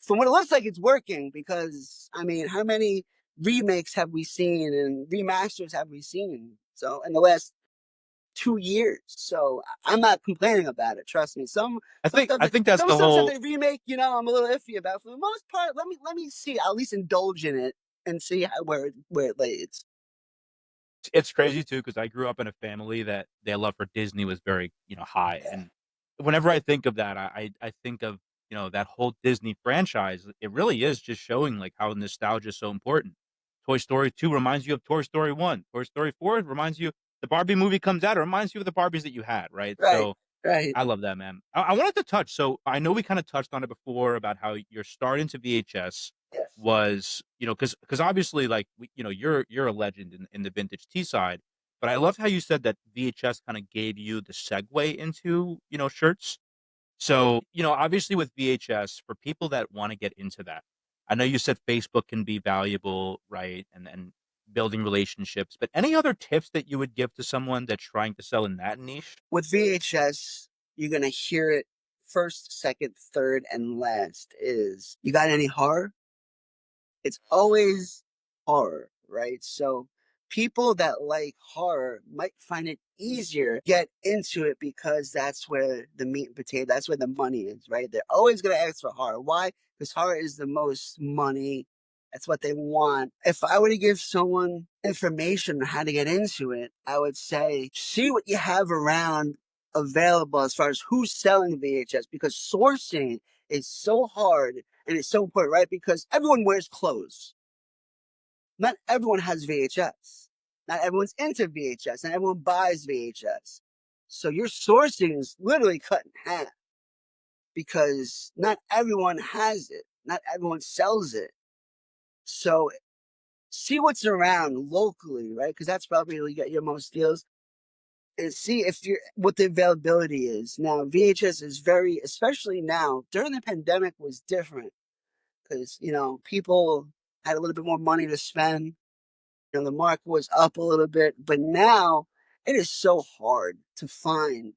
from what it looks like, it's working because I mean, how many remakes have we seen and remasters have we seen? So in the last 2 years. So I'm not complaining about it. Trust me. I think I think that's Some the stuff that whole they remake, I'm a little iffy about. For the most part, let me see. I'll at least indulge in it and see where it lays. it's crazy too because I grew up in a family that their love for Disney was very, high, Yeah. and whenever I think of that, I think of, that whole Disney franchise. It really is just showing, like, how nostalgia is so important. Toy Story 2 reminds you of Toy Story 1. Toy Story 4 reminds you the Barbie movie comes out, it reminds you of the Barbies that you had, right? Right. So, Right. I love that, man. I wanted to touch so I know we kinda touched on it before about how your start into VHS Yes. was, because obviously, like, you're a legend in the vintage tea side, but I loved how you said that VHS kinda gave you the segue into, shirts. So, obviously with VHS, for people that wanna get into that, I know you said Facebook can be valuable, right? And building relationships, but any other tips that you would give to someone that's trying to sell in that niche? With VHS, you're gonna hear it first, second, third, and last. Is you got any horror? It's always horror, right? So people that like horror might find it easier to get into it because that's where the meat and potato, that's where the money is, right? They're always going to ask for horror. Why? Because horror is the most money. That's what they want. If I were to give someone information on how to get into it, I would say see what you have around available as far as who's selling VHS because sourcing is so hard and it's so important, right? Because everyone wears clothes. Not everyone has VHS. Not everyone's into VHS. Not everyone buys VHS. So your sourcing is literally cut in half because not everyone has it. Not everyone sells it. So see what's around locally, right? Because that's probably where you get your most deals. And see if you're what the availability is. Now VHS is very, especially now during the pandemic, was different because people had a little bit more money to spend. The market was up a little bit, but now it is so hard to find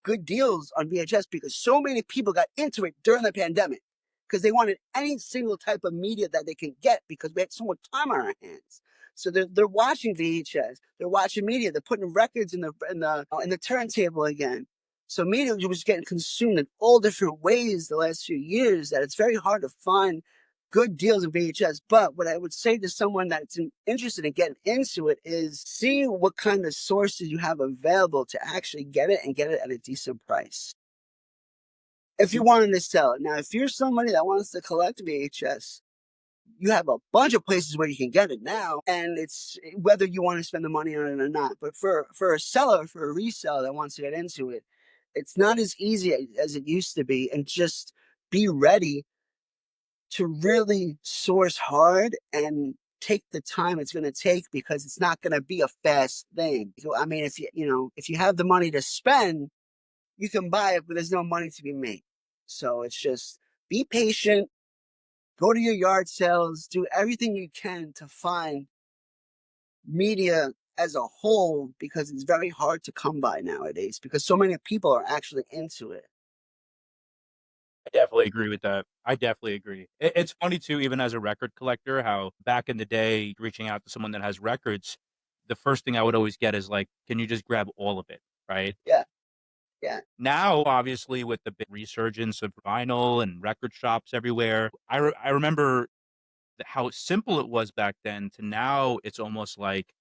good deals on VHS because so many people got into it during the pandemic because they wanted any single type of media that they can get because we had so much time on our hands. So they're watching VHS, they're watching media, they're putting records in the turntable again. So media was getting consumed in all different ways the last few years that it's very hard to find good deals in VHS. But what I would say to someone that's interested in getting into it is see what kind of sources you have available to actually get it and get it at a decent price. If you wanted to sell it. Now, if you're somebody that wants to collect VHS, you have a bunch of places where you can get it now, and it's whether you want to spend the money on it or not. But for a seller, for a reseller that wants to get into it, it's not as easy as it used to be. And just be ready to really source hard and take the time it's going to take because it's not going to be a fast thing. So, I mean, if you have the money to spend, you can buy it, but there's no money to be made. So it's just be patient, go to your yard sales, do everything you can to find media as a whole because it's very hard to come by nowadays because so many people are actually into it. I definitely agree with that. I definitely agree. It's funny too, even as a record collector, how back in the day, reaching out to someone that has records, the first thing I would always get is like, "Can you just grab all of it?" Right? Yeah, yeah, Now, obviously, with the big resurgence of vinyl and record shops everywhere, I remember how simple it was back then to now it's almost like,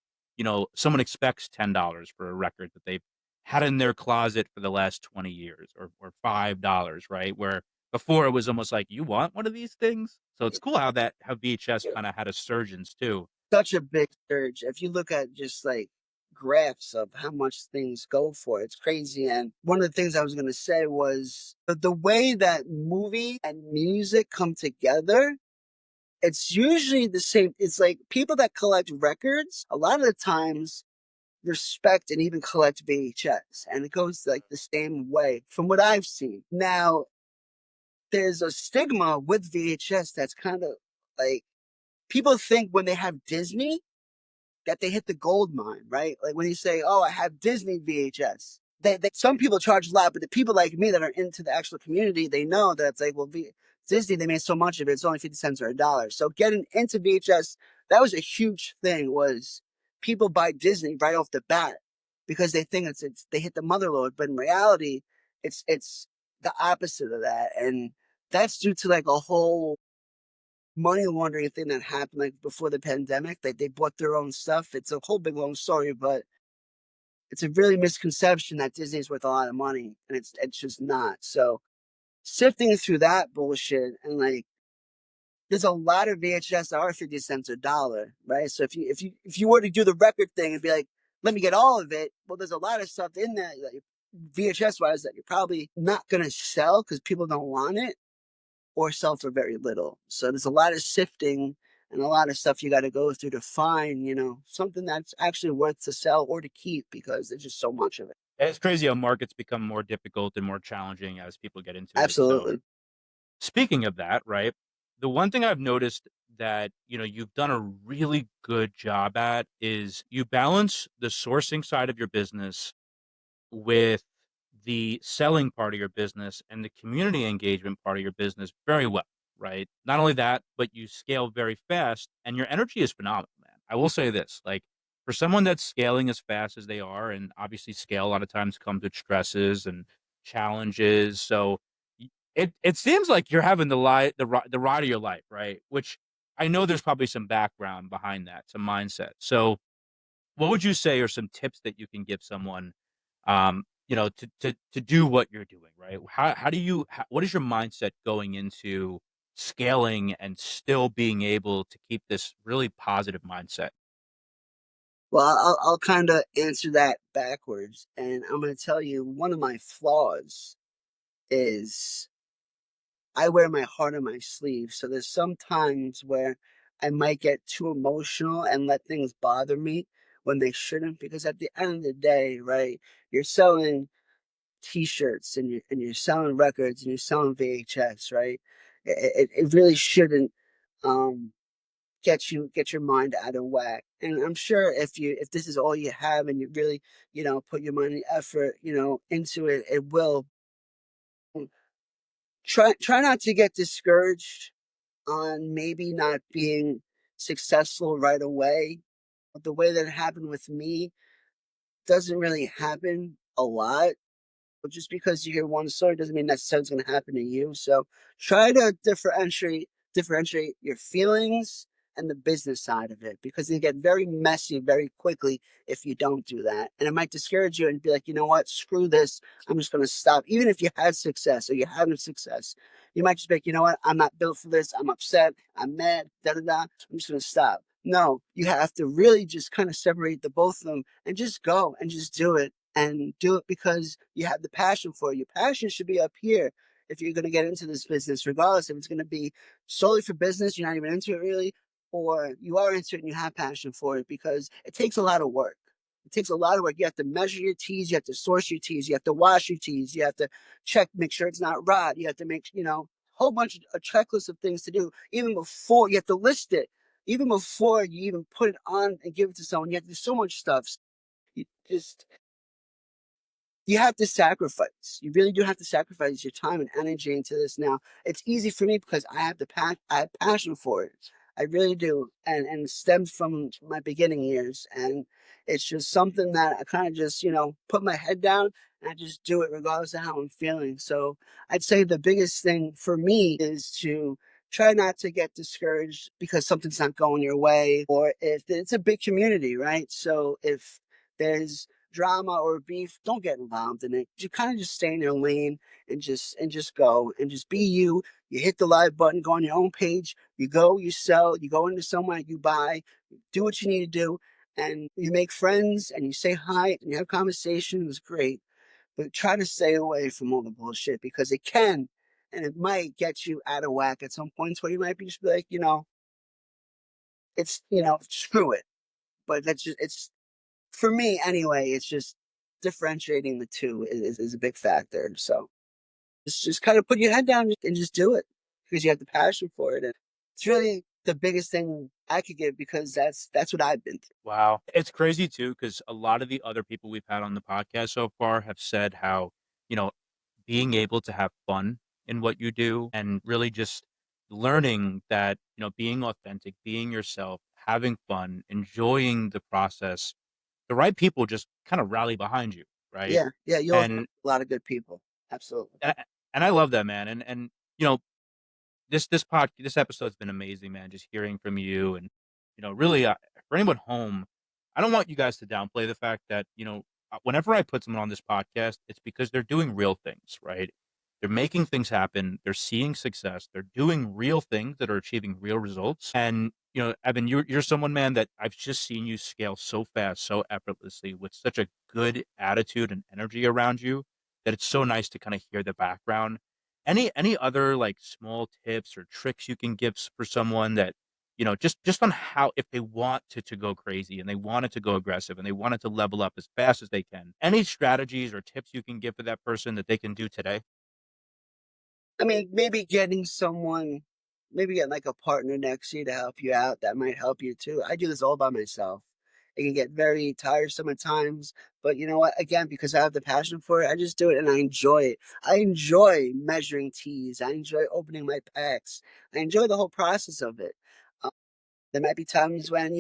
someone expects $10 for a record that they've had in their closet for the last 20 years or $5, right? Where Before it was almost like, you want one of these things? So it's cool how VHS kind of had a surgeons too. Such a big surge. If you look at just like graphs of how much things go for, it's crazy. And one of the things I was going to say was the way that movie and music come together, it's usually the same. It's like people that collect records, a lot of the times respect and even collect VHS. And it goes like the same way from what I've seen. Now, there's a stigma with VHS that's kind of like people think when they have Disney that they hit the gold mine, right? Like when you say, "Oh, I have Disney VHS." Some people charge a lot, but the people like me that are into the actual community, they know that it's like, well, Disney, they made so much of it, it's only 50 cents or $1. So getting into VHS, that was a huge thing. Was people buy Disney right off the bat because they think it's they hit the mother lode, but in reality, it's the opposite of that, and that's due to like a whole money laundering thing that happened like before the pandemic. They bought their own stuff. It's a whole big long story, but it's a really misconception that Disney's worth a lot of money, and it's just not. So sifting through that bullshit and like there's a lot of VHS that are 50 cents or $1, right? So if you were to do the record thing and be like, let me get all of it, well, there's a lot of stuff in there that VHS wise that you're probably not gonna sell because people don't want it or sell for very little. So there's a lot of sifting and a lot of stuff you got to go through to find, something that's actually worth to sell or to keep because there's just so much of it. It's crazy how markets become more difficult and more challenging as people get into it. So Absolutely. speaking of that, right? The one thing I've noticed that, you've done a really good job at is you balance the sourcing side of your business with the selling part of your business and the community engagement part of your business very well, right? Not only that, but you scale very fast and your energy is phenomenal, man. I will say this, like for someone that's scaling as fast as they are, and obviously scale a lot of times comes with stresses and challenges. So it seems like you're having the ride of your life, right? Which I know there's probably some background behind that, some mindset. So what would you say are some tips that you can give someone, to do what you're doing, right? What is your mindset going into scaling and still being able to keep this really positive mindset? Well, I'll kind of answer that backwards. And I'm going to tell you one of my flaws is I wear my heart on my sleeve. So there's some times where I might get too emotional and let things bother me when they shouldn't. Because at the end of the day, right, you're selling T-shirts and you're selling records and you're selling VHS, right? It really shouldn't um, get your mind out of whack. And I'm sure if this is all you have and you really put your money effort into it, it will. Try not to get discouraged on maybe not being successful right away. The way that it happened with me doesn't really happen a lot. But just because you hear one story doesn't mean necessarily it's going to happen to you. So try to differentiate your feelings and the business side of it because they get very messy very quickly if you don't do that. And it might discourage you and be like, you know what, screw this. I'm just going to stop. Even if you had success or you haven't success, you might just be like, you know what, I'm not built for this. I'm upset. I'm mad. Da da da. I'm just going to stop. No, you have to really just kind of separate the both of them and just go and just do it and do it because you have the passion for it. Your passion should be up here if you're going to get into this business, regardless if it's going to be solely for business, you're not even into it really, or you are into it and you have passion for it because it takes a lot of work. It takes a lot of work. You have to measure your teas, you have to source your teas, you have to wash your teas, you have to check, make sure it's not rot. You have to make, whole bunch of a checklist of things to do. Even before you have to list it, even before you even put it on and give it to someone, you have to do so much stuff. You just you have to sacrifice. You really do have to sacrifice your time and energy into this now. It's easy for me because I have passion for it. I really do. And it stems from my beginning years. And it's just something that I kind of just, put my head down and I just do it regardless of how I'm feeling. So I'd say the biggest thing for me is to try not to get discouraged because something's not going your way or if it's a big community, right? So if there's drama or beef, don't get involved in it. You kind of just stay in your lane and just go and just be you. You hit the live button, go on your own page, you go, you sell, you go into somewhere, you buy, do what you need to do, and you make friends and you say hi and you have conversations. Great. But try to stay away from all the bullshit because it can and it might get you out of whack at some points where you might be just be like, it's screw it. But that's just it's for me anyway, it's just differentiating the two is a big factor. So just kind of put your head down and just do it because you have the passion for it. And it's really the biggest thing I could give because that's what I've been through. Wow. It's crazy too, because a lot of the other people we've had on the podcast so far have said how, you know, being able to have fun in what you do and really just learning that, being authentic, being yourself, having fun, enjoying the process, the right people just kind of rally behind you, right? Yeah, yeah, you'll have And a lot of good people. Absolutely. and I, and I love that, man. And you know, this episode's been amazing, man. Just hearing from you, and really, for anyone home, I don't want you guys to downplay the fact that whenever I put someone on this podcast, it's because they're doing real things, right? They're making things happen. They're seeing success. They're doing real things that are achieving real results. And Evan, you're someone, man, that I've just seen you scale so fast, so effortlessly, with such a good attitude and energy around you that it's so nice to kind of hear the background. Any other, like, small tips or tricks you can give for someone that, just on how, if they want to go crazy and they want it to go aggressive and they want it to level up as fast as they can, any strategies or tips you can give for that person that they can do today? I mean, maybe getting someone, maybe getting like a partner next to you to help you out, that might help you too. I do this all by myself. It can get very tiresome at times, but you know what? Again, because I have the passion for it, I just do it and I enjoy it. I enjoy measuring teas. I enjoy opening my packs. I enjoy the whole process of it. Um, there might be times when,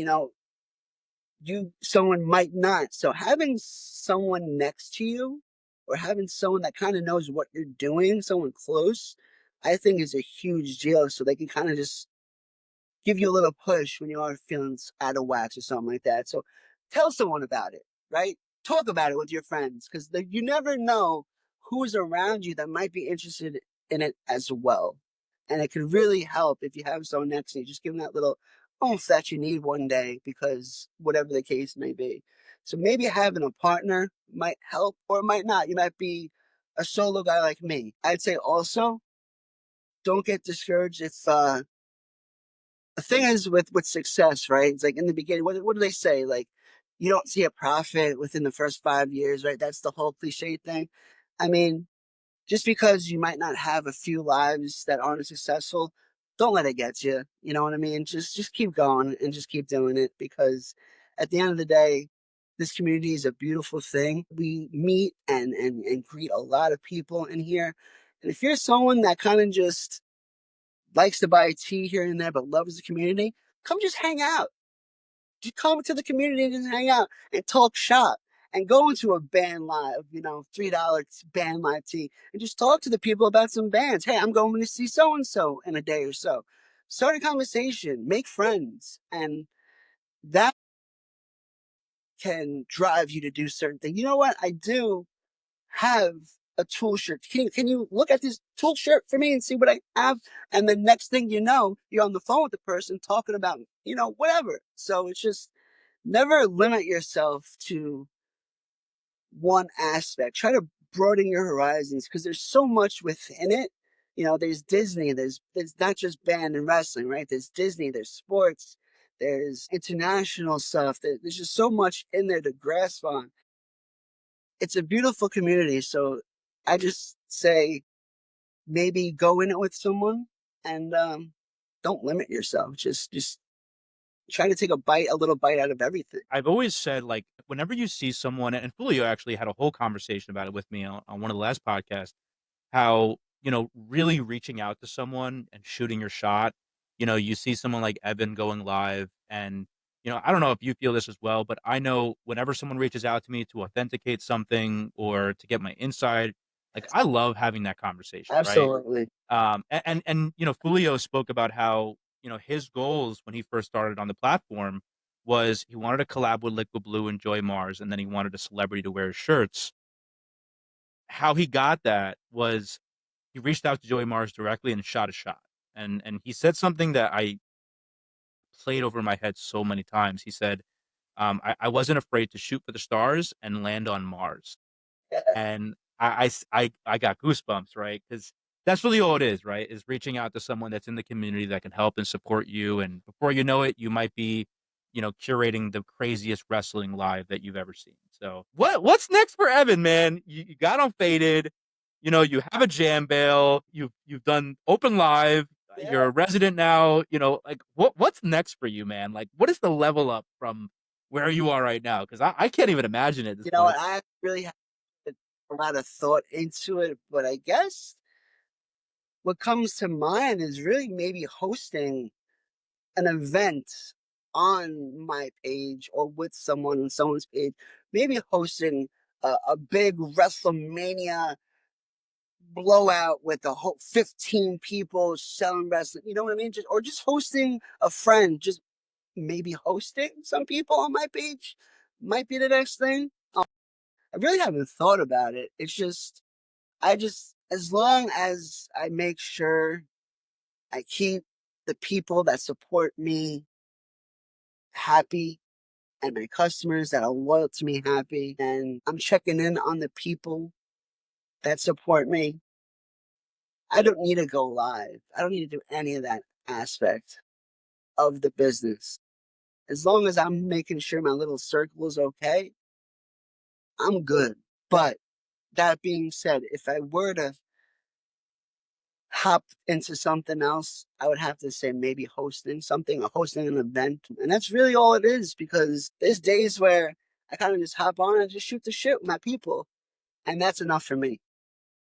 someone might not. So having someone next to you or having someone that kind of knows what you're doing, someone close, I think is a huge deal. So they can kind of just give you a little push when you are feeling out of wax or something like that. So tell someone about it, right? Talk about it with your friends because you never know who's around you that might be interested in it as well. And it can really help if you have someone next to you. Just give them that little oomph that you need one day because whatever the case may be. So maybe having a partner might help or it might not. You might be a solo guy like me. I'd say also don't get discouraged if the thing is with success, right? It's like in the beginning, what do they say? Like, you don't see a profit within the first 5 years, right? That's the whole cliche thing. I mean, just because you might not have a few lives that aren't successful, don't let it get you. You know what I mean? Just keep going and just keep doing it because at the end of the day, this community is a beautiful thing. We meet and greet a lot of people in here. And if you're someone that kind of just likes to buy tea here and there, but loves the community, come just hang out. Just come to the community and just hang out and talk shop and go into a band live, $3 band live tea and just talk to the people about some bands. Hey, I'm going to see so and so in a day or so. Start a conversation, make friends, and that can drive you to do certain things. You know what? I do have a tool shirt. Can you look at this tool shirt for me and see what I have? And the next thing you know, you're on the phone with the person talking about, whatever. So it's just never limit yourself to one aspect. Try to broaden your horizons because there's so much within it. There's Disney, there's not just band and wrestling, right? There's Disney, there's sports, there's international stuff. There's just so much in there to grasp on. It's a beautiful community. So I just say maybe go in it with someone and don't limit yourself. Just try to take a little bite out of everything. I've always said, like, whenever you see someone, and Julio actually had a whole conversation about it with me on one of the last podcasts, how, really reaching out to someone and shooting your shot. You see someone like Evan going live, and, I don't know if you feel this as well, but I know whenever someone reaches out to me to authenticate something or to get my insight, like, I love having that conversation, right? Absolutely. And Julio spoke about how, his goals when he first started on the platform was he wanted to collab with Liquid Blue and Joy Mars, and then he wanted a celebrity to wear his shirts. How he got that was he reached out to Joey Mars directly and shot a shot. And he said something that I played over my head so many times. He said, I wasn't afraid to shoot for the stars and land on Mars. And I got goosebumps, right? Because that's really all it is, right? Is reaching out to someone that's in the community that can help and support you. And before you know it, you might be, curating the craziest wrestling live that you've ever seen. So what's next for Evan, man? You got on Faded, you have a jam bale, you've done open live, you're a resident now, like what's next for you, man? Like what is the level up from where you are right now? Because I can't even imagine it at this You know point. what? I really have put a lot of thought into it, but I guess what comes to mind is really maybe hosting an event on my page or with someone on someone's page, maybe hosting a big WrestleMania blowout with a whole 15 people selling wrestling. You know what I mean? Just hosting a friend, just maybe hosting some people on my page might be the next thing. I really haven't thought about it. It's just, as long as I make sure I keep the people that support me happy and my customers that are loyal to me happy, and I'm checking in on the people that support me, I don't need to go live. I don't need to do any of that aspect of the business. As long as I'm making sure my little circle is okay, I'm good. But that being said, if I were to hop into something else, I would have to say maybe hosting something or hosting an event. And that's really all it is, because there's days where I kind of just hop on and just shoot the shit with my people. And that's enough for me.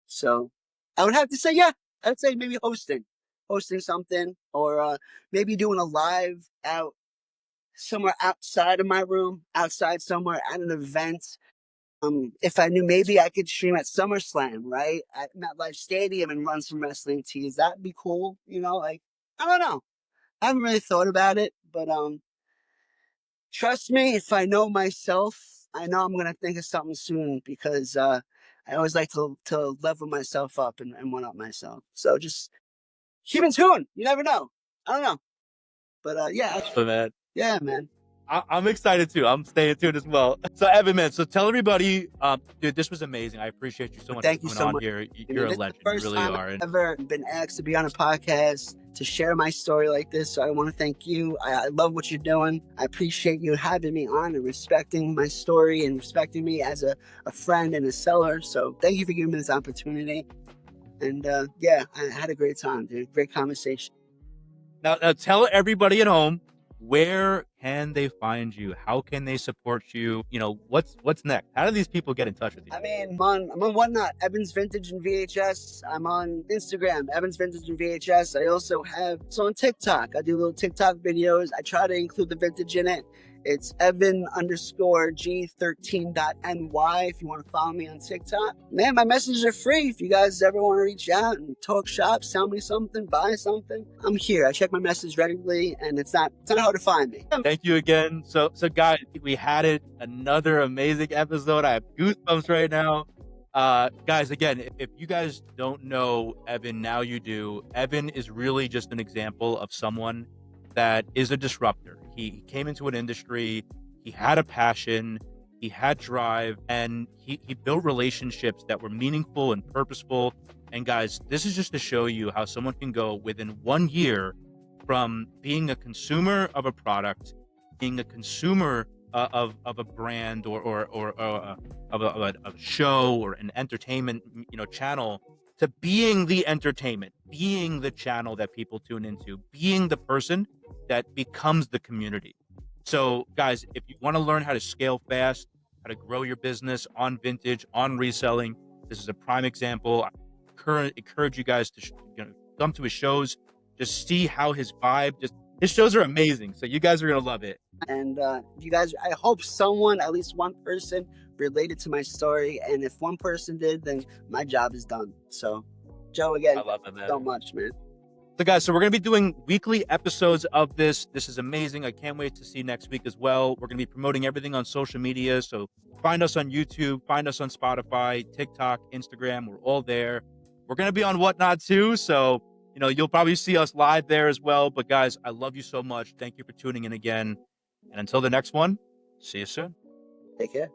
So I would have to say, yeah, I'd say maybe hosting something, or maybe doing a live out somewhere outside of my room, outside somewhere at an event. If I knew maybe I could stream at SummerSlam, right? At MetLife Stadium and run some wrestling tees. That'd be cool. Like, I don't know. I haven't really thought about it, but trust me, if I know myself, I know I'm gonna think of something soon, because I always like to level myself up and one up myself. So just keep in tune. You never know. I don't know. But yeah, So, man, yeah, man. I'm excited too. I'm staying tuned as well. So Evan, man, so tell everybody, dude, this was amazing. I appreciate you so much for Thank you coming so on much. here. I You're mean, a this is the legend. You first really time are. I've And ever been asked to be on a podcast to share my story like this. So I want to thank you. I love what you're doing. I appreciate you having me on and respecting my story and respecting me as a friend and a seller. So thank you for giving me this opportunity. And yeah, I had a great time, dude. Great conversation. now tell everybody at home, where can they find you? How can they support you? What's next? How do these people get in touch with you? I mean, I'm on Whatnot, Evans Vintage and VHS. I'm on Instagram, Evans Vintage and VHS. I also have, so on TikTok, I do little TikTok videos. I try to include the vintage in it. It's Evan_G13.ny if you want to follow me on TikTok. Man, my messages are free. If you guys ever want to reach out and talk shop, sell me something, buy something, I'm here. I check my message regularly, and it's not hard to find me. Thank you again. So guys, we had it. Another amazing episode. I have goosebumps right now. Guys, again, if you guys don't know Evan, now you do. Evan is really just an example of someone that is a disruptor. He came into an industry, he had a passion, he had drive, and he built relationships that were meaningful and purposeful. And guys, this is just to show you how someone can go within 1 year from being a consumer of a product, being a consumer of a brand, or of a show or an entertainment channel, to being the entertainment, being the channel that people tune into, being the person that becomes the community. So guys, if you want to learn how to scale fast, how to grow your business on vintage, on reselling, this is a prime example. I encourage you guys to come to his shows, just see how his vibe, his shows are amazing. So you guys are going to love it. And you guys, I hope someone, at least one person, related to my story. And if one person did, then my job is done. So, Joe, again, I love it, man. so much, man. So guys, so we're going to be doing weekly episodes of this. This is amazing. I can't wait to see next week as well. We're going to be promoting everything on social media. So find us on YouTube, find us on Spotify, TikTok, Instagram. We're all there. We're going to be on Whatnot too. So, you'll probably see us live there as well. But guys, I love you so much. Thank you for tuning in again. And until the next one, see you soon. Take care.